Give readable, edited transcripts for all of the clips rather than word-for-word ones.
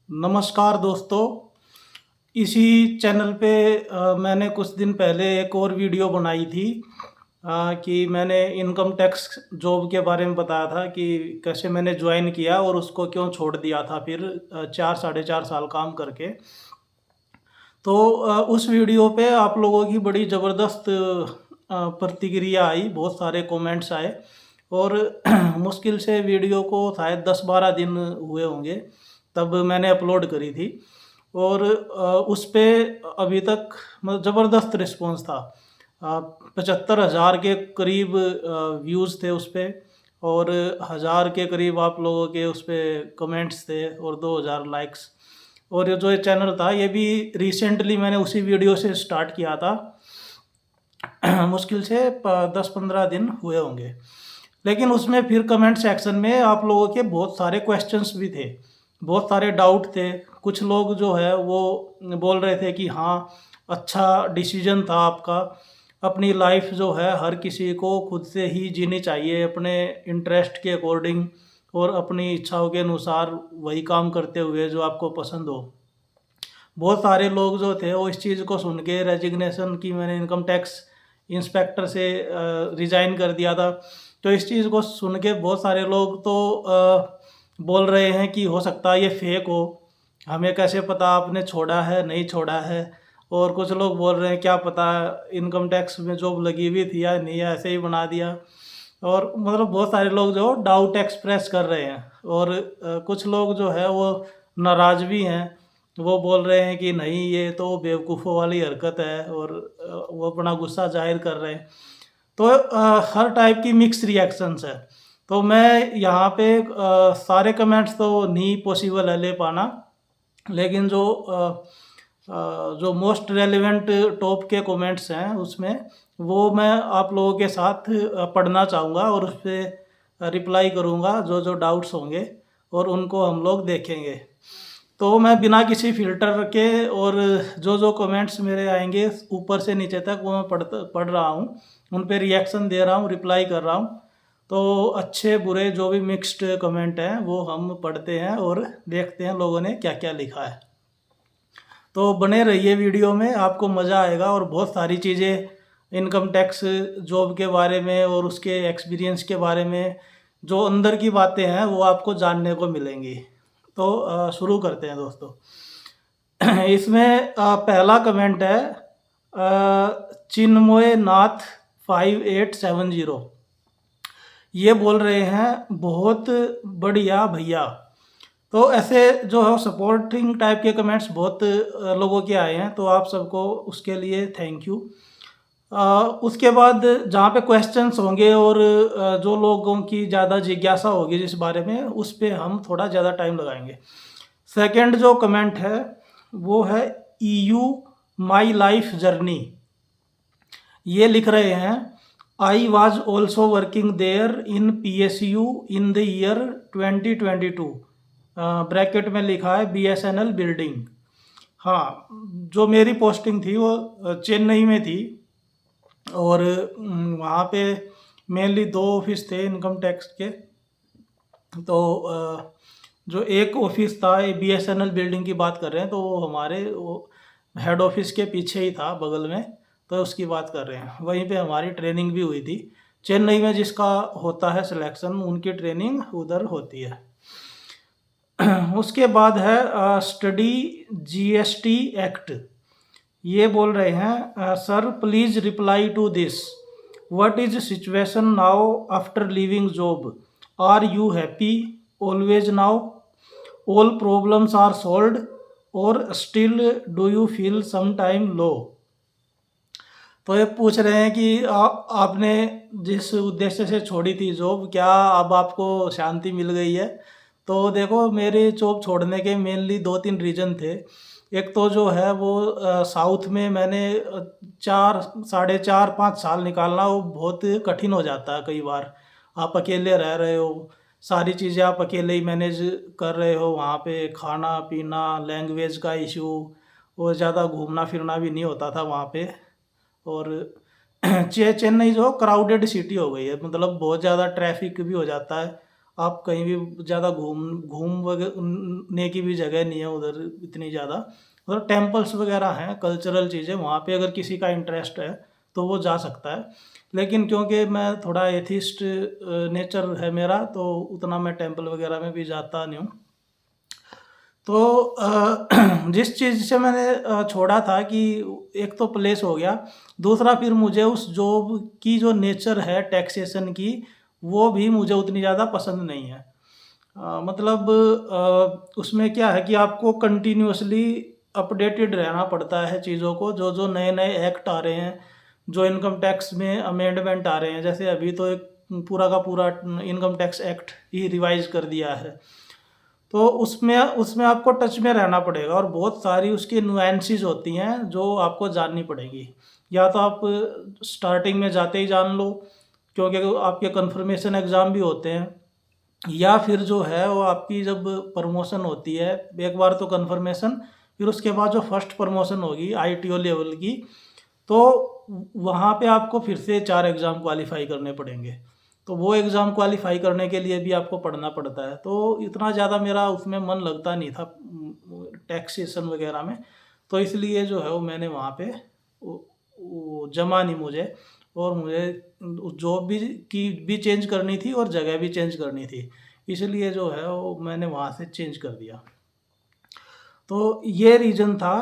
नमस्कार दोस्तों। इसी चैनल पे मैंने कुछ दिन पहले एक और वीडियो बनाई थी कि मैंने इनकम टैक्स जॉब के बारे में बताया था कि कैसे मैंने ज्वाइन किया और उसको क्यों छोड़ दिया था फिर 4 साढ़े 4 साल काम करके। तो उस वीडियो पे आप लोगों की बड़ी ज़बरदस्त प्रतिक्रिया आई, बहुत सारे कमेंट्स आए और मुश्किल से वीडियो को शायद 10-12 दिन हुए होंगे तब मैंने अपलोड करी थी और उस पे अभी तक मतलब ज़बरदस्त रिस्पॉन्स था। 75,000 के करीब व्यूज़ थे उस पे और 1000 के करीब आप लोगों के उस पे कमेंट्स थे और 2000 लाइक्स। और ये जो ये चैनल था ये भी रिसेंटली मैंने उसी वीडियो से स्टार्ट किया था। मुश्किल से 10-15 दिन हुए होंगे। लेकिन उसमें फिर कमेंट सेक्शन में आप लोगों के बहुत सारे क्वेश्चंस भी थे, बहुत सारे डाउट थे। कुछ लोग जो है वो बोल रहे थे कि हाँ, अच्छा डिसीजन था आपका। अपनी लाइफ जो है हर किसी को खुद से ही जीनी चाहिए अपने इंटरेस्ट के अकॉर्डिंग और अपनी इच्छाओं के अनुसार वही काम करते हुए जो आपको पसंद हो। बहुत सारे लोग जो थे वो इस चीज़ को सुन के रेजिग्नेशन की मैंने इनकम टैक्स इंस्पेक्टर से रिज़ाइन कर दिया था। तो इस चीज़ को सुन के बहुत सारे लोग तो बोल रहे हैं कि हो सकता है ये फेक हो, हमें कैसे पता आपने छोड़ा है नहीं छोड़ा है। और कुछ लोग बोल रहे हैं क्या पता इनकम टैक्स में जॉब लगी हुई थी या नहीं, ऐसे ही बना दिया। और मतलब बहुत सारे लोग जो डाउट एक्सप्रेस कर रहे हैं और कुछ लोग जो है वो नाराज़ भी हैं। वो बोल रहे हैं कि नहीं ये तो बेवकूफ़ों वाली हरकत है और वो अपना गुस्सा ज़ाहिर कर रहे हैं। तो हर टाइप की मिक्स रिएक्शंस है। तो मैं यहाँ पे सारे कमेंट्स तो नहीं पॉसिबल है ले पाना, लेकिन जो मोस्ट रेलेवेंट टॉप के कमेंट्स हैं उसमें वो मैं आप लोगों के साथ पढ़ना चाहूँगा और उस पे रिप्लाई करूँगा जो डाउट्स होंगे और उनको हम लोग देखेंगे। तो मैं बिना किसी फ़िल्टर के और जो कमेंट्स मेरे आएँगे ऊपर से नीचे तक वो मैं पढ़ रहा हूँ, उन पे रिएक्शन दे रहा हूँ, रिप्लाई कर रहा हूँ। तो अच्छे बुरे जो भी मिक्स्ड कमेंट हैं वो हम पढ़ते हैं और देखते हैं लोगों ने क्या-क्या लिखा है। तो बने रहिए वीडियो में, आपको मज़ा आएगा और बहुत सारी चीज़ें इनकम टैक्स जॉब के बारे में और उसके एक्सपीरियंस के बारे में जो अंदर की बातें हैं वो आपको जानने को मिलेंगी। तो शुरू करते हैं दोस्तों। इसमें पहला कमेंट है चिन्मय नाथ 5870। ये बोल रहे हैं बहुत बढ़िया भैया। तो ऐसे जो है सपोर्टिंग टाइप के कमेंट्स बहुत लोगों के आए हैं, तो आप सबको उसके लिए थैंक यू। उसके बाद जहाँ पे क्वेश्चंस होंगे और जो लोगों की ज़्यादा जिज्ञासा होगी जिस बारे में, उस पे हम थोड़ा ज़्यादा टाइम लगाएंगे। सेकंड जो कमेंट है वो है ईयू माई लाइफ जर्नी। ये लिख रहे हैं I was also working there in PSU in the year 2022। Bracket में लिखा है BSNL बिल्डिंग। हाँ, जो मेरी पोस्टिंग थी वो चेन्नई में थी और वहाँ पे मेनली 2 ऑफिस थे इनकम टैक्स के। तो जो एक ऑफिस था BSNL बिल्डिंग की बात कर रहे हैं, तो वो हमारे वो हेड ऑफिस के पीछे ही था बगल में, तो उसकी बात कर रहे हैं। वहीं पे हमारी ट्रेनिंग भी हुई थी। चेन्नई में जिसका होता है सिलेक्शन उनकी ट्रेनिंग उधर होती है। उसके बाद है स्टडी GST एक्ट। ये बोल रहे हैं sir please reply to this. What is situation now after leaving job? Are you happy always now? All problems are solved और still do you feel some time low? तो ये पूछ रहे हैं कि आपने जिस उद्देश्य से छोड़ी थी जॉब, क्या अब आपको शांति मिल गई है? तो देखो, मेरे जॉब छोड़ने के मेनली 2-3 रीज़न थे। एक तो जो है वो साउथ में मैंने 4 साढ़े 4-5 साल निकालना वो बहुत कठिन हो जाता है कई बार। आप अकेले रह रहे हो, सारी चीज़ें आप अकेले ही मैनेज कर रहे हो, वहाँ पे खाना-पीना, लैंग्वेज का इश्यू और ज़्यादा घूमना-फिरना भी नहीं होता था वहाँ पे। और चेन्नई जो क्राउडेड सिटी हो गई है, मतलब बहुत ज़्यादा ट्रैफिक भी हो जाता है आप कहीं भी ज़्यादा घूम वगैरह की भी जगह नहीं है उधर इतनी ज़्यादा। उधर टेम्पल्स वगैरह हैं, कल्चरल चीज़ें, वहाँ पे अगर किसी का इंटरेस्ट है तो वो जा सकता है। लेकिन क्योंकि मैं थोड़ा एथिस्ट नेचर है मेरा, तो उतना मैं टेम्पल वगैरह में भी जाता नहीं हूँ। तो जिस चीज़ से मैंने छोड़ा था कि एक तो प्लेस हो गया, दूसरा फिर मुझे उस जॉब की जो नेचर है टैक्सेशन की, वो भी मुझे उतनी ज़्यादा पसंद नहीं है। मतलब उसमें क्या है कि आपको कंटिन्यूअसली अपडेटेड रहना पड़ता है चीज़ों को, जो नए-नए एक्ट आ रहे हैं, जो इनकम टैक्स में अमेंडमेंट आ रहे हैं। जैसे अभी तो एक पूरा का पूरा इनकम टैक्स एक्ट ही रिवाइज़ कर दिया है। तो उसमें उसमें आपको टच में रहना पड़ेगा और बहुत सारी उसकी नुएंसेस होती हैं जो आपको जाननी पड़ेगी। या तो आप स्टार्टिंग में जाते ही जान लो, क्योंकि आपके कन्फर्मेशन एग्ज़ाम भी होते हैं, या फिर जो है वो आपकी जब प्रमोशन होती है, एक बार तो कन्फर्मेशन, फिर उसके बाद जो फर्स्ट प्रमोशन होगी आईटीओ लेवल की, तो वहाँ पे आपको फिर से 4 एग्ज़ाम क्वालिफ़ाई करने पड़ेंगे। तो वो एग्ज़ाम क्वालिफ़ाई करने के लिए भी आपको पढ़ना पड़ता है। तो इतना ज़्यादा मेरा उसमें मन लगता नहीं था टैक्सेशन वग़ैरह में। तो इसलिए जो है वो मैंने वहाँ पे वो जमा नहीं मुझे, और मुझे जॉब भी चेंज करनी थी और जगह भी चेंज करनी थी। इसलिए जो है वो मैंने वहाँ से चेंज कर दिया। तो ये रीज़न था।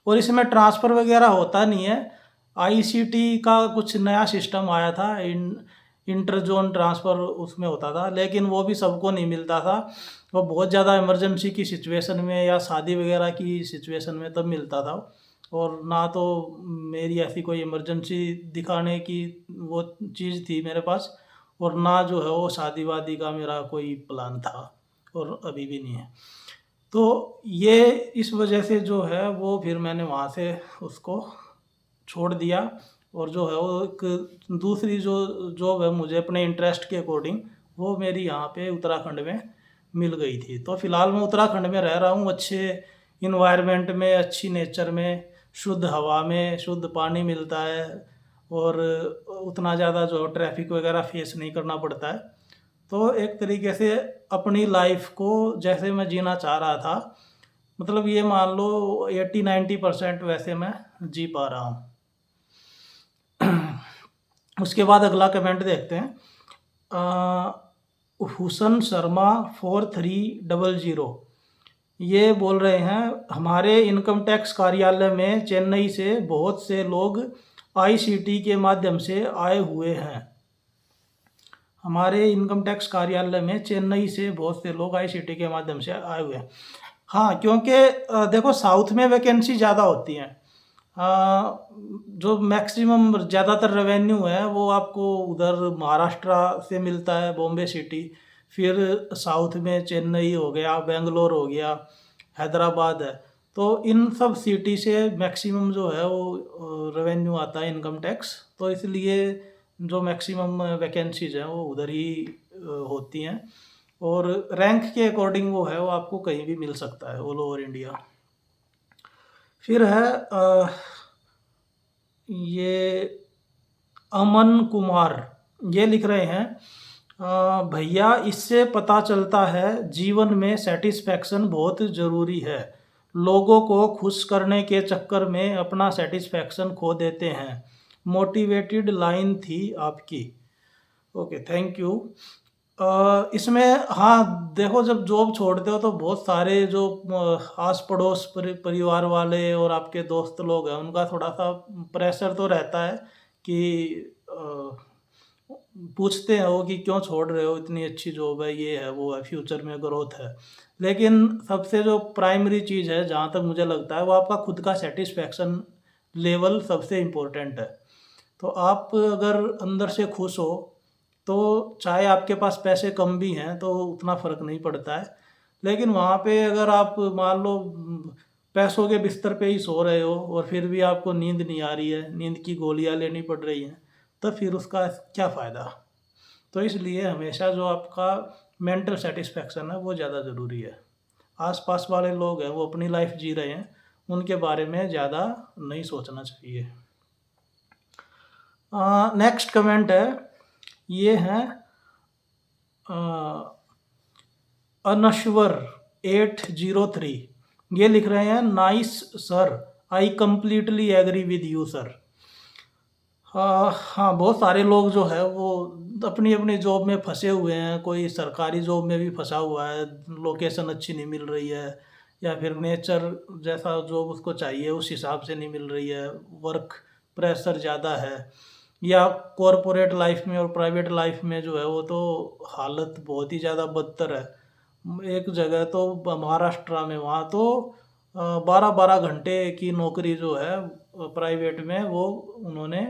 और इसमें ट्रांसफ़र वग़ैरह होता नहीं है। आईसीटी का कुछ नया सिस्टम आया था, इंटर ज़ोन ट्रांसफ़र उसमें होता था, लेकिन वो भी सबको नहीं मिलता था। वो बहुत ज़्यादा इमरजेंसी की सिचुएशन में या शादी वग़ैरह की सिचुएशन में तब मिलता था। और ना तो मेरी ऐसी कोई इमरजेंसी दिखाने की वो चीज़ थी मेरे पास, और ना जो है वो शादी-वादी का मेरा कोई प्लान था, और अभी भी नहीं है। तो ये इस वजह से जो है वो फिर मैंने वहाँ से उसको छोड़ दिया, और जो है वो एक दूसरी जो जॉब है मुझे अपने इंटरेस्ट के अकॉर्डिंग, वो मेरी यहाँ पे उत्तराखंड में मिल गई थी। तो फ़िलहाल मैं उत्तराखंड में रह रहा हूँ, अच्छे इन्वायरमेंट में, अच्छी नेचर में, शुद्ध हवा में, शुद्ध पानी मिलता है, और उतना ज़्यादा जो ट्रैफ़िक वगैरह फ़ेस नहीं करना पड़ता है। तो एक तरीके से अपनी लाइफ को जैसे मैं जीना चाह रहा था, मतलब ये मान लो 80-90% वैसे मैं जी पा रहा हूँ। उसके बाद अगला कमेंट देखते हैं। हुसन शर्मा 4300 ये बोल रहे हैं, हमारे इनकम टैक्स कार्यालय में चेन्नई से बहुत से लोग आईसीटी के माध्यम से आए हुए हैं। हमारे इनकम टैक्स कार्यालय में चेन्नई से बहुत से लोग आईसीटी के माध्यम से आए हुए हैं। हाँ, क्योंकि देखो साउथ में वैकेंसी ज़्यादा होती हैं। जो मैक्सिमम ज़्यादातर रेवेन्यू है वो आपको उधर महाराष्ट्र से मिलता है, बॉम्बे सिटी, फिर साउथ में चेन्नई हो गया, बेंगलोर हो गया, हैदराबाद है। तो इन सब सिटी से मैक्सिमम जो है वो रेवेन्यू आता है इनकम टैक्स। तो इसलिए जो मैक्सिमम वैकेंसीज़ हैं वो उधर ही होती हैं, और रैंक के अकॉर्डिंग वो है वो आपको कहीं भी मिल सकता है ऑल ओवर इंडिया। फिर है ये अमन कुमार, ये लिख रहे हैं, भैया इससे पता चलता है जीवन में सेटिस्फैक्शन बहुत ज़रूरी है। लोगों को खुश करने के चक्कर में अपना सेटिस्फैक्शन खो देते हैं। मोटिवेटेड लाइन थी आपकी। Okay, thank you. इसमें हाँ, देखो जब जॉब छोड़ते हो तो बहुत सारे जो आस पड़ोस परिवार वाले और आपके दोस्त लोग हैं, उनका थोड़ा सा प्रेशर तो रहता है कि पूछते हैं वो कि क्यों छोड़ रहे हो, इतनी अच्छी जॉब है, ये है वो है, फ्यूचर में ग्रोथ है। लेकिन सबसे जो प्राइमरी चीज़ है जहाँ तक मुझे लगता है, वो आपका खुद का सेटिस्फैक्शन लेवल सबसे इम्पोर्टेंट है। तो आप अगर अंदर से खुश हो, तो चाहे आपके पास पैसे कम भी हैं तो उतना फ़र्क नहीं पड़ता है। लेकिन वहाँ पे अगर आप मान लो पैसों के बिस्तर पे ही सो रहे हो और फिर भी आपको नींद नहीं आ रही है, नींद की गोलियाँ लेनी पड़ रही हैं, तो फिर उसका क्या फ़ायदा। तो इसलिए हमेशा जो आपका मेंटल सेटिस्फैक्शन है वो ज़्यादा ज़रूरी है। आस-पास वाले लोग हैं वो अपनी लाइफ जी रहे हैं, उनके बारे में ज़्यादा नहीं सोचना चाहिए। नेक्स्ट कमेंट है, ये हैं अनश्वर 803 ये लिख रहे हैं, nice sir, I completely agree with you sir. हाँ, बहुत सारे लोग जो है वो अपनी अपनी जॉब में फंसे हुए हैं। कोई सरकारी जॉब में भी फंसा हुआ है, लोकेशन अच्छी नहीं मिल रही है, या फिर नेचर जैसा जॉब उसको चाहिए उस हिसाब से नहीं मिल रही है, वर्क प्रेशर ज़्यादा है, या कॉरपोरेट लाइफ में और प्राइवेट लाइफ में जो है वो तो हालत बहुत ही ज़्यादा बदतर है। एक जगह तो महाराष्ट्र में, वहाँ तो 12-12 घंटे की नौकरी जो है प्राइवेट में वो उन्होंने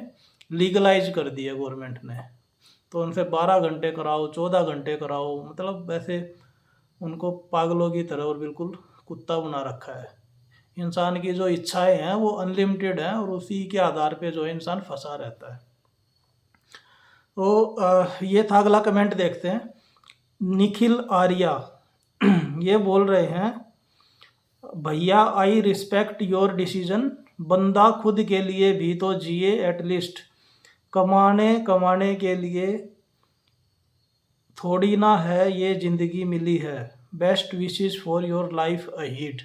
लीगलाइज कर दी है गवर्नमेंट ने। तो उनसे 12 घंटे कराओ, 14 घंटे कराओ, मतलब वैसे उनको पागलों की तरह और बिल्कुल कुत्ता बना रखा है। इंसान की जो इच्छाएं हैं वो अनलिमिटेड हैं, और उसी के आधार पे जो है इंसान फंसा रहता है। तो ये था, अगला कमेंट देखते हैं। निखिल आर्या ये बोल रहे हैं, भैया आई रिस्पेक्ट योर डिसीजन, बंदा खुद के लिए भी तो जिए एटलीस्ट, कमाने के लिए थोड़ी ना है ये ज़िंदगी मिली है, best wishes for your life ahead.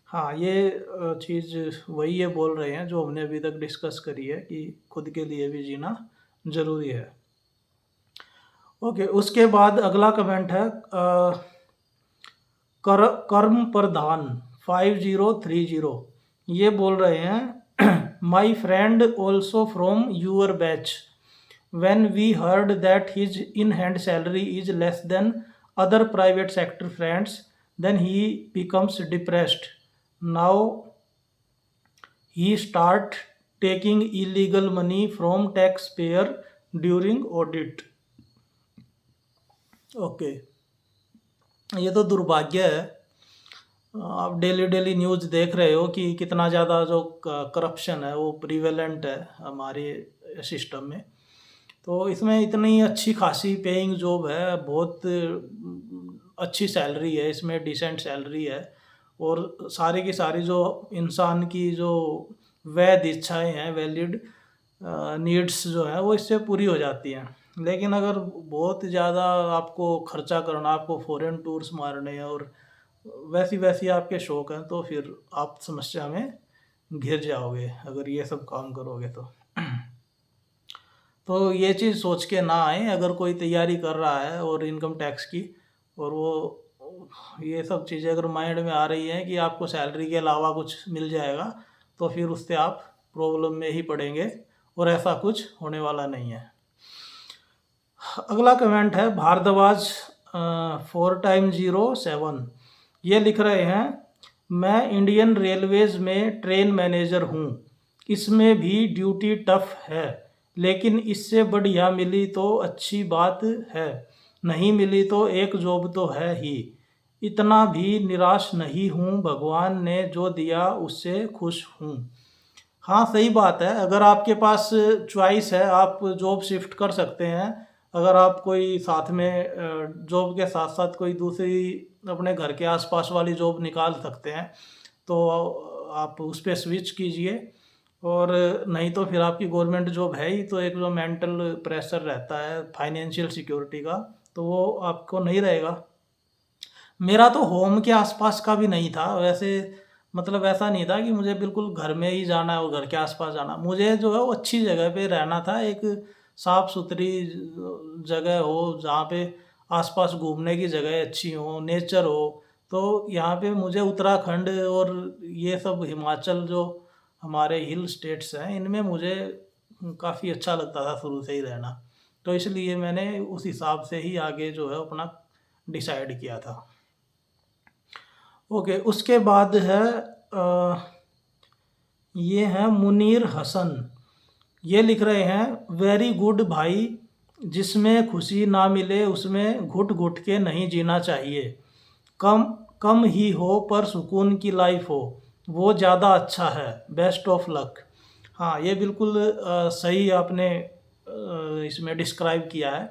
हाँ, ये चीज़ वही ये बोल रहे हैं जो हमने अभी तक डिस्कस करी है कि खुद के लिए भी जीना ज़रूरी है। ओके, उसके बाद अगला कमेंट है कर्म प्रधान 5030 ये बोल रहे हैं, my friend also from your batch, when we heard that his in-hand salary is less than other private sector friends, then he becomes depressed. Now he start taking illegal money from taxpayer during audit. Okay, ये तो दुर्भाग्य है। आप daily daily news देख रहे हो कि कितना ज़्यादा जो करप्शन है वो प्रिवेलेंट है हमारे सिस्टम में। तो इसमें इतनी अच्छी खासी पेइंग जॉब है, बहुत अच्छी सैलरी है, इसमें डिसेंट सैलरी है, और सारी की सारी जो इंसान की जो वैध इच्छाएं हैं, वैलिड नीड्स जो है वो इससे पूरी हो जाती हैं। लेकिन अगर बहुत ज़्यादा आपको खर्चा करना, आपको फॉरेन टूर्स मारने हैं और वैसी आपके शौक हैं, तो फिर आप समस्या में घिर जाओगे अगर ये सब काम करोगे तो ये चीज़ सोच के ना आए अगर कोई तैयारी कर रहा है और इनकम टैक्स की, और वो ये सब चीज़ें अगर माइंड में आ रही हैं कि आपको सैलरी के अलावा कुछ मिल जाएगा, तो फिर उससे आप प्रॉब्लम में ही पड़ेंगे, और ऐसा कुछ होने वाला नहीं है। अगला कमेंट है भारद्वाज 4x07 ये लिख रहे हैं, मैं इंडियन रेलवेज़ में ट्रेन मैनेजर हूँ, इसमें भी ड्यूटी टफ है, लेकिन इससे बढ़िया मिली तो अच्छी बात है, नहीं मिली तो एक जॉब तो है ही, इतना भी निराश नहीं हूँ, भगवान ने जो दिया उससे खुश हूँ। हाँ, सही बात है, अगर आपके पास चॉइस है आप जॉब शिफ्ट कर सकते हैं। अगर आप कोई साथ में जॉब के साथ साथ कोई दूसरी अपने घर के आसपास वाली जॉब निकाल सकते हैं, तो आप उस पर स्विच कीजिए। और नहीं तो फिर आपकी गवर्नमेंट जॉब है ही, तो एक जो मेंटल प्रेशर रहता है फाइनेंशियल सिक्योरिटी का, तो वो आपको नहीं रहेगा। मेरा तो होम के आसपास का भी नहीं था वैसे, मतलब ऐसा नहीं था कि मुझे बिल्कुल घर में ही जाना है और घर के आसपास जाना। मुझे जो है वो अच्छी जगह पे रहना था, एक साफ़ सुथरी जगह हो जहाँ पे आसपास घूमने की जगह अच्छी हो, नेचर हो। तो यहाँ पे मुझे उत्तराखंड और ये सब हिमाचल जो हमारे हिल स्टेट्स हैं, इनमें मुझे काफ़ी अच्छा लगता था शुरू से ही रहना। तो इसलिए मैंने उस हिसाब से ही आगे जो है अपना डिसाइड किया था। ओके, उसके बाद है ये हैं मुनीर हसन, ये लिख रहे हैं, वेरी गुड भाई, जिसमें खुशी ना मिले उसमें घुट घुट के नहीं जीना चाहिए, कम कम ही हो पर सुकून की लाइफ हो, वो ज़्यादा अच्छा है, बेस्ट ऑफ लक। हाँ, ये बिल्कुल सही आपने इसमें डिस्क्राइब किया है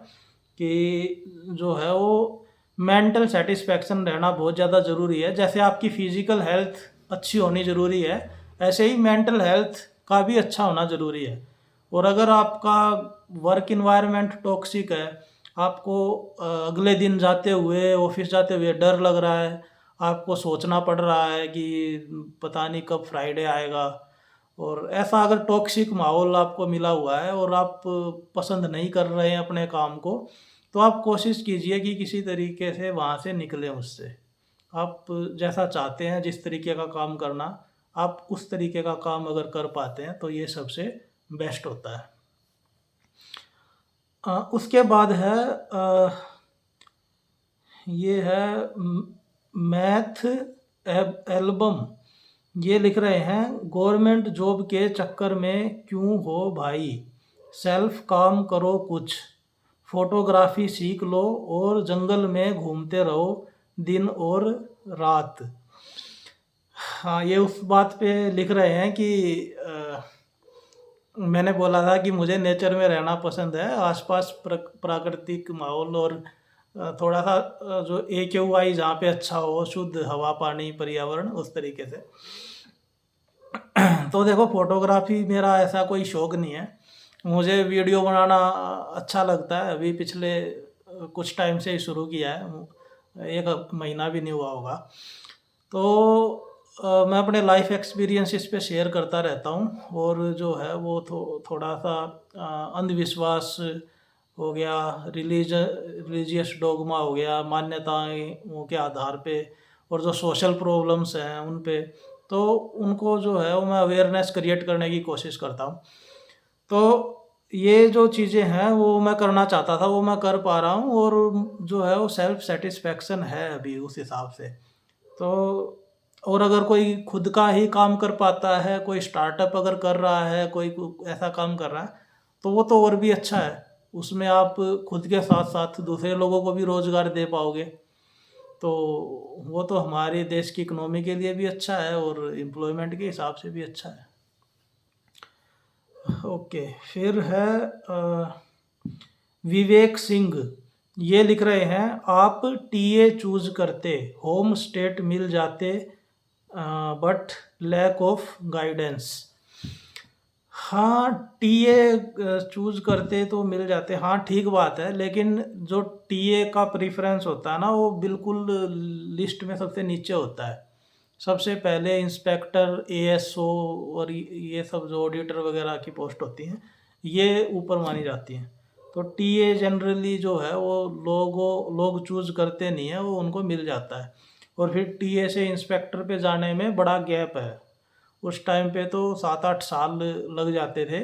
कि जो है वो मेंटल सेटिस्फैक्शन रहना बहुत ज़्यादा ज़रूरी है। जैसे आपकी फ़िज़िकल हेल्थ अच्छी होनी ज़रूरी है, ऐसे ही मेंटल हेल्थ का भी अच्छा होना ज़रूरी है। और अगर आपका वर्क इन्वायरमेंट टॉक्सिक है, आपको अगले दिन जाते हुए, ऑफिस जाते हुए डर लग रहा है, आपको सोचना पड़ रहा है कि पता नहीं कब फ्राइडे आएगा। और ऐसा अगर टॉक्सिक माहौल आपको मिला हुआ है और आप पसंद नहीं कर रहे हैं अपने काम को, तो आप कोशिश कीजिए कि किसी तरीके से वहाँ से निकलें उससे। आप जैसा चाहते हैं, जिस तरीके का काम करना, आप उस तरीके का काम अगर कर पाते हैं तो ये सबसे बेस्ट होता है। उसके बाद है ये है मैथ एल्बम। ये लिख रहे हैं, गवर्नमेंट जॉब के चक्कर में क्यों हो भाई, सेल्फ काम करो कुछ, फोटोग्राफी सीख लो और जंगल में घूमते रहो दिन और रात। हाँ, ये उस बात पे लिख रहे हैं कि मैंने बोला था कि मुझे नेचर में रहना पसंद है, आसपास प्राकृतिक माहौल और थोड़ा सा जो AQI जहाँ पे अच्छा हो, शुद्ध हवा पानी पर्यावरण, उस तरीके से। तो देखो, फोटोग्राफी मेरा ऐसा कोई शौक़ नहीं है, मुझे वीडियो बनाना अच्छा लगता है। अभी पिछले कुछ टाइम से ही शुरू किया है, 1 महीना भी नहीं हुआ होगा। तो मैं अपने लाइफ एक्सपीरियंस इस पे शेयर करता रहता हूँ, और जो है वो थोड़ा सा अंधविश्वास हो गया, रिलीजियस डोगमा हो गया, मान्यताओं के आधार पे, और जो सोशल प्रॉब्लम्स हैं उन पे, तो उनको जो है वो मैं अवेयरनेस क्रिएट करने की कोशिश करता हूँ। तो ये जो चीज़ें हैं वो मैं करना चाहता था, वो मैं कर पा रहा हूँ, और जो है वो सेल्फ सेटिस्फेक्शन है अभी उस हिसाब से। तो और अगर कोई खुद का ही काम कर पाता है, कोई स्टार्टअप अगर कर रहा है, कोई ऐसा काम कर रहा है, तो वो तो और भी अच्छा है। उसमें आप खुद के साथ साथ दूसरे लोगों को भी रोज़गार दे पाओगे, तो वो तो हमारे देश की इकोनॉमी के लिए भी अच्छा है और एम्प्लॉयमेंट के हिसाब से भी अच्छा है। ओके, फिर है विवेक सिंह। ये लिख रहे हैं, आप टीए चूज करते, होम स्टेट मिल जाते, बट लैक ऑफ गाइडेंस। हाँ, टीए चूज करते तो मिल जाते, हाँ ठीक बात है, लेकिन जो टीए का प्रेफरेंस होता है ना, वो बिल्कुल लिस्ट में सबसे नीचे होता है। सबसे पहले इंस्पेक्टर, ASO और ये सब जो ऑडिटर वगैरह की पोस्ट होती हैं, ये ऊपर मानी जाती हैं। तो टीए जनरली जो है वो लोग चूज़ करते नहीं हैं, वो उनको मिल जाता है। और फिर टीए से इंस्पेक्टर पे जाने में बड़ा गैप है, उस टाइम पे तो 7-8 साल लग जाते थे,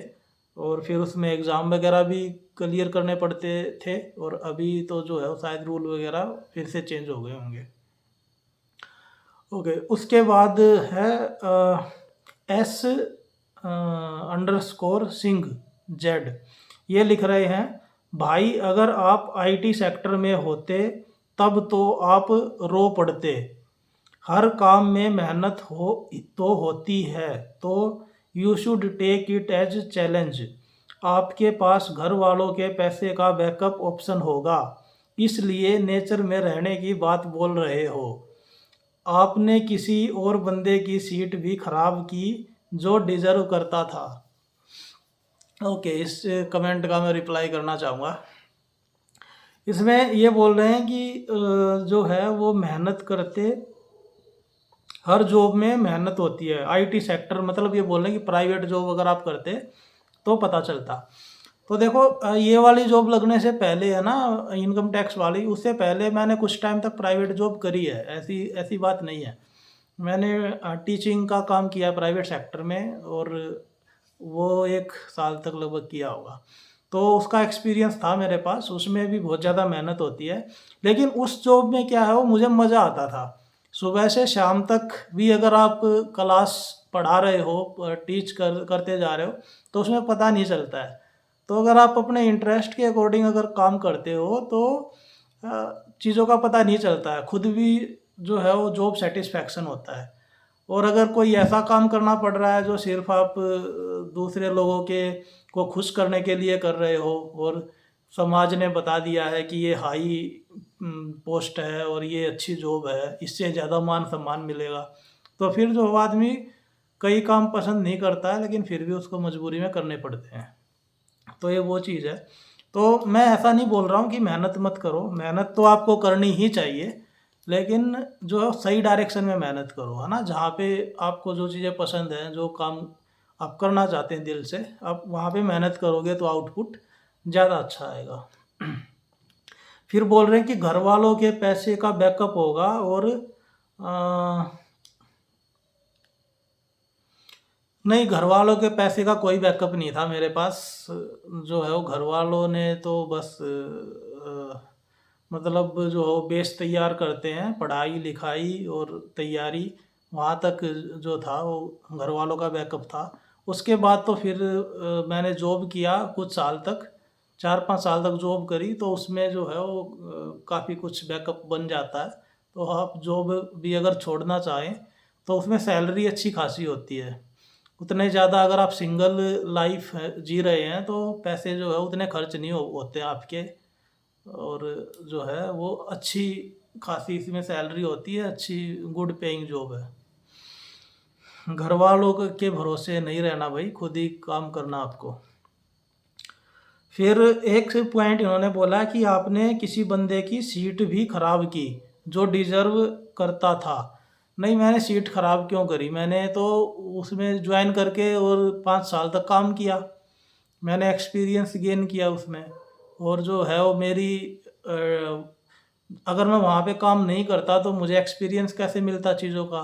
और फिर उसमें एग्ज़ाम वगैरह भी क्लियर करने पड़ते थे। और अभी तो जो है वो शायद रूल वगैरह फिर से चेंज हो गए होंगे। ओके, उसके बाद है S_सिंह Z। ये लिख रहे हैं, भाई अगर आप IT सेक्टर में होते तब तो आप रो पड़ते, हर काम में मेहनत तो होती है, तो you should take it as challenge. आपके पास घर वालों के पैसे का बैकअप ऑप्शन होगा, इसलिए नेचर में रहने की बात बोल रहे हो। आपने किसी और बंदे की सीट भी खराब की जो डिजर्व करता था। ओके, इस कमेंट का मैं रिप्लाई करना चाहूँगा। इसमें ये बोल रहे हैं कि जो है वो मेहनत करते, हर जॉब में मेहनत होती है। IT सेक्टर मतलब ये बोल रहे हैं कि प्राइवेट जॉब अगर आप करते तो पता चलता। तो देखो, ये वाली जॉब लगने से पहले है ना, इनकम टैक्स वाली, उससे पहले मैंने कुछ टाइम तक प्राइवेट जॉब करी है, ऐसी ऐसी बात नहीं है। मैंने टीचिंग का काम किया प्राइवेट सेक्टर में, और वो 1 साल तक लगभग किया होगा। तो उसका एक्सपीरियंस था मेरे पास, उसमें भी बहुत ज़्यादा मेहनत होती है। लेकिन उस जॉब में क्या है, वो मुझे मज़ा आता था। सुबह से शाम तक भी अगर आप क्लास पढ़ा रहे हो, टीच करते जा रहे हो, तो उसमें पता नहीं चलता है। तो अगर आप अपने इंटरेस्ट के अकॉर्डिंग अगर काम करते हो तो चीज़ों का पता नहीं चलता है, खुद भी जो है वो जॉब सेटिस्फैक्शन होता है। और अगर कोई ऐसा काम करना पड़ रहा है जो सिर्फ आप दूसरे लोगों के को खुश करने के लिए कर रहे हो, और समाज ने बता दिया है कि ये हाई पोस्ट है और ये अच्छी जॉब है, इससे ज़्यादा मान सम्मान मिलेगा, तो फिर जो आदमी कई काम पसंद नहीं करता है, लेकिन फिर भी उसको मजबूरी में करने पड़ते हैं। तो ये वो चीज़ है। तो मैं ऐसा नहीं बोल रहा हूँ कि मेहनत मत करो, मेहनत तो आपको करनी ही चाहिए, लेकिन जो सही डायरेक्शन में मेहनत करो, है ना? जहाँ पे आपको जो चीज़ें पसंद हैं, जो काम आप करना चाहते हैं दिल से, आप वहाँ पे मेहनत करोगे तो आउटपुट ज़्यादा अच्छा आएगा। फिर बोल रहे हैं कि घर वालों के पैसे का बैकअप होगा और नहीं, घर वालों के पैसे का कोई बैकअप नहीं था मेरे पास। जो है वो घर वालों ने तो बस मतलब जो बेस तैयार करते हैं, पढ़ाई लिखाई और तैयारी, वहाँ तक जो था वो घर वालों का बैकअप था। उसके बाद तो फिर मैंने जॉब किया कुछ साल तक, 4-5 साल तक जॉब करी, तो उसमें जो है वो काफ़ी कुछ बैकअप बन जाता है। तो आप जॉब भी अगर छोड़ना चाहें तो उसमें सैलरी अच्छी खासी होती है। उतने ज़्यादा अगर आप सिंगल लाइफ जी रहे हैं तो पैसे जो है उतने खर्च नहीं होते आपके, और जो है वो अच्छी खासी इसमें सैलरी होती है, अच्छी गुड पेइंग जॉब है। घर वालों के भरोसे नहीं रहना भाई, खुद ही काम करना आपको। फिर एक पॉइंट इन्होंने बोला कि आपने किसी बंदे की सीट भी खराब की जो डिज़र्व करता था। नहीं, मैंने सीट खराब क्यों करी? मैंने तो उसमें ज्वाइन करके और 5 साल तक काम किया। मैंने एक्सपीरियंस गेन किया उसमें, और जो है वो मेरी अगर मैं वहाँ पे काम नहीं करता तो मुझे एक्सपीरियंस कैसे मिलता चीज़ों का?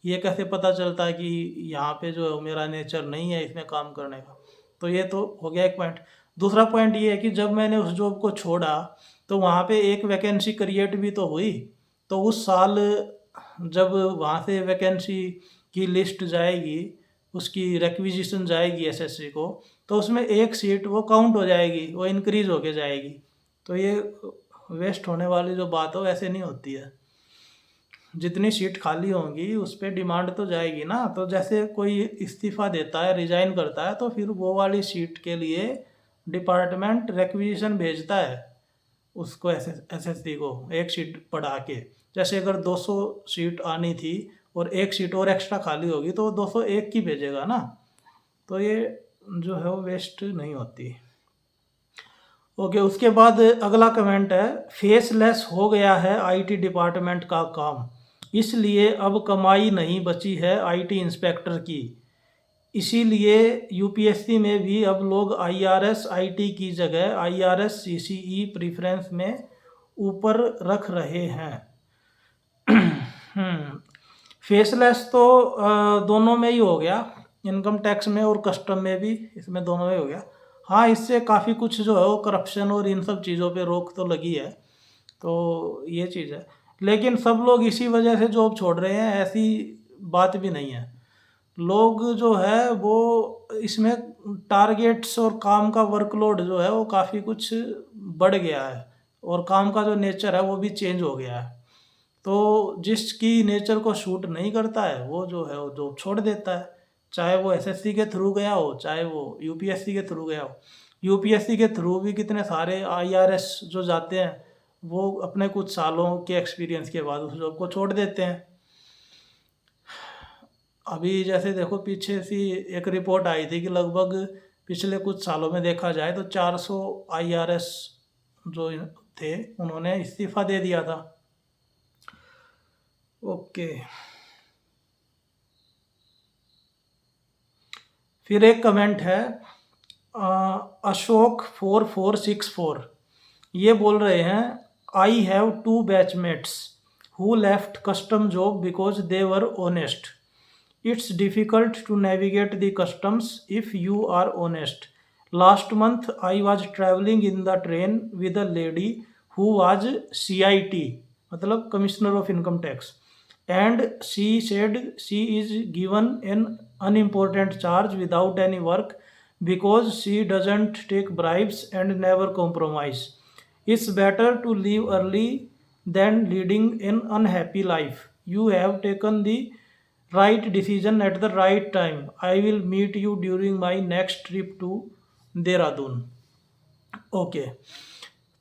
ये कैसे पता चलता कि यहाँ पे जो है मेरा नेचर नहीं है इसमें काम करने का? तो ये तो हो गया एक पॉइंट। दूसरा पॉइंट ये है कि जब मैंने उस जॉब को छोड़ा तो वहाँ पे एक वैकेंसी क्रिएट भी तो हुई। तो उस साल जब वहाँ से वैकेंसी की लिस्ट जाएगी, उसकी रिक्विजिशन जाएगी एसएससी को, तो उसमें एक सीट वो काउंट हो जाएगी, वो इंक्रीज़ होके जाएगी। तो ये वेस्ट होने वाली जो बात हो ऐसे नहीं होती है। जितनी सीट खाली होंगी उस पर डिमांड तो जाएगी ना। तो जैसे कोई इस्तीफ़ा देता है, रिजाइन करता है, तो फिर वो वाली सीट के लिए डिपार्टमेंट रिक्विजिशन भेजता है उसको, एसएससी को एक सीट बढ़ा के। जैसे अगर 200 सीट आनी थी और एक सीट और एक्स्ट्रा खाली होगी तो वो 201 की भेजेगा ना। तो ये जो है वो वेस्ट नहीं होती। ओके, उसके बाद अगला कमेंट है, फेसलेस हो गया है आईटी डिपार्टमेंट का काम, इसलिए अब कमाई नहीं बची है आईटी इंस्पेक्टर की। इसीलिए यूपीएससी में भी अब लोग आईआरएस आईटी की जगह आईआरएस सीसीई प्रेफरेंस में ऊपर रख रहे हैं। फेसलेस तो दोनों में ही हो गया, इनकम टैक्स में और कस्टम में भी, इसमें दोनों में हो गया। हाँ, इससे काफ़ी कुछ जो है वो करप्शन और इन सब चीज़ों पे रोक तो लगी है, तो ये चीज़ है। लेकिन सब लोग इसी वजह से जॉब छोड़ रहे हैं ऐसी बात भी नहीं है। लोग जो है वो इसमें टारगेट्स और काम का वर्कलोड जो है वो काफ़ी कुछ बढ़ गया है, और काम का जो नेचर है वो भी चेंज हो गया है। तो जिसकी नेचर को सूट नहीं करता है वो जो है वो जॉब छोड़ देता है, चाहे वो एसएससी के थ्रू गया हो, चाहे वो यूपीएससी के थ्रू गया हो। यूपीएससी के थ्रू भी कितने सारे आईआरएस जो जाते हैं वो अपने कुछ सालों के एक्सपीरियंस के बाद उस जॉब को छोड़ देते हैं। अभी जैसे देखो, पीछे सी एक रिपोर्ट आई थी कि लगभग पिछले कुछ सालों में देखा जाए तो 400 आईआरएस जो थे उन्होंने इस्तीफा दे दिया था। ओके, फिर एक कमेंट है अशोक 4464, ये बोल रहे हैं, I have 2 batchmates who left custom job because they were honest. It's difficult to navigate the customs if you are honest. Last month, I was traveling in the train with a lady who was CIT, मतलब Commissioner of Income Tax, and she said she is given an unimportant charge without any work because she doesn't take bribes and never compromise. It's better to leave early than leading an unhappy life. You have taken the right decision at the right time. I will meet you during my next trip to Dehradun. Okay,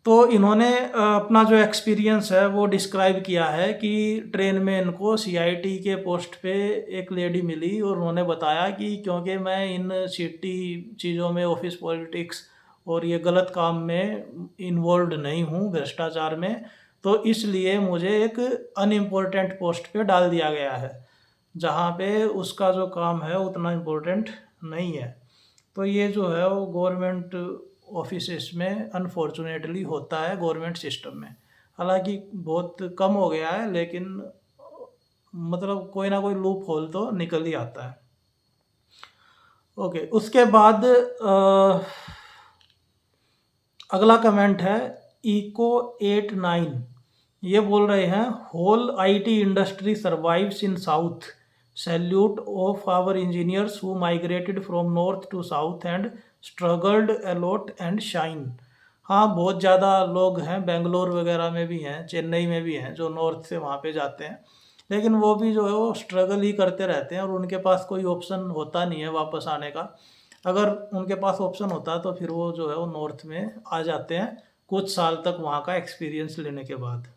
तो इन्होंने अपना जो experience है वो describe किया है कि train में इनको सीआईटी के पोस्ट पे एक लेडी मिली और उन्होंने बताया कि क्योंकि मैं इन सिटी चीज़ों में, ऑफिस पॉलिटिक्स और ये गलत काम में इन्वॉल्व नहीं हूँ, भ्रष्टाचार में, तो इसलिए मुझे एक अनइम्पोर्टेंट पोस्ट पे डाल दिया गया है, जहाँ पे उसका जो काम है उतना इम्पोर्टेंट नहीं है। तो ये जो है वो गवर्नमेंट ऑफिसेस में अनफॉर्चुनेटली होता है, गवर्नमेंट सिस्टम में। हालांकि बहुत कम हो गया है, लेकिन मतलब कोई ना कोई लूप होल तो निकल ही आता है। ओके, उसके बाद अगला कमेंट है Eco89। ये बोल रहे हैं, whole IT industry survives in south, salute of our engineers who migrated from north to south and struggled a lot and shine. हाँ, बहुत ज़्यादा लोग हैं, बेंगलोर वगैरह में भी हैं, चेन्नई में भी हैं, जो नॉर्थ से वहाँ पे जाते हैं, लेकिन वो भी जो है वो स्ट्रगल ही करते रहते हैं और उनके पास कोई ऑप्शन होता नहीं है वापस आने का। अगर उनके पास ऑप्शन होता तो फिर वो जो है वो नॉर्थ में आ जाते हैं कुछ साल तक वहाँ का एक्सपीरियंस लेने के बाद।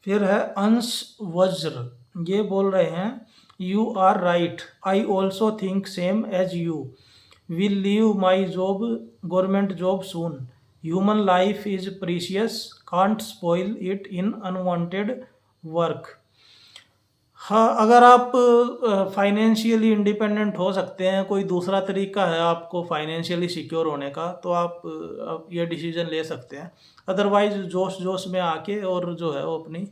फिर है अंश वज्र, ये बोल रहे हैं, you are right, I also think same as you, will leave my job, government job soon, human life is precious, can't spoil it in unwanted work. हाँ, अगर आप फाइनेंशियली इंडिपेंडेंट हो सकते हैं, कोई दूसरा तरीका है आपको फाइनेंशियली सिक्योर होने का, तो आप ये डिसीजन ले सकते हैं। अदरवाइज जोश जोश में आके और जो है वो अपनी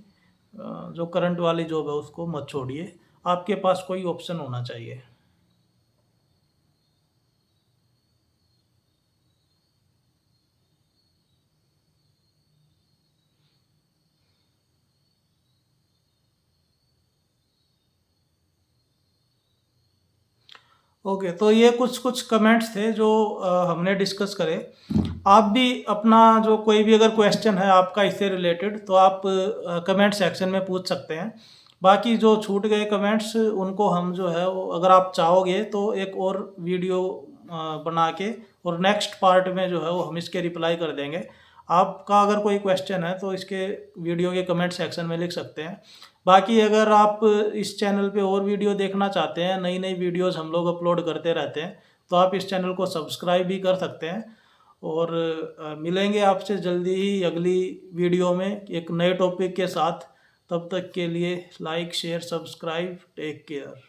जो करंट वाली जॉब है उसको मत छोड़िए, आपके पास कोई ऑप्शन होना चाहिए। ओके, तो ये कुछ कुछ कमेंट्स थे जो हमने डिस्कस करे। आप भी अपना जो कोई भी अगर क्वेश्चन है आपका इससे रिलेटेड, तो आप कमेंट सेक्शन में पूछ सकते हैं। बाकी जो छूट गए कमेंट्स उनको हम जो है वो, अगर आप चाहोगे तो एक और वीडियो बना के और नेक्स्ट पार्ट में जो है वो हम इसके रिप्लाई कर देंगे। आपका अगर कोई क्वेश्चन है तो इसके वीडियो के कमेंट सेक्शन में लिख सकते हैं। बाकी अगर आप इस चैनल पे और वीडियो देखना चाहते हैं, नई नई वीडियोस हम लोग अपलोड करते रहते हैं, तो आप इस चैनल को सब्सक्राइब भी कर सकते हैं। और मिलेंगे आपसे जल्दी ही अगली वीडियो में एक नए टॉपिक के साथ। तब तक के लिए like share subscribe, take care.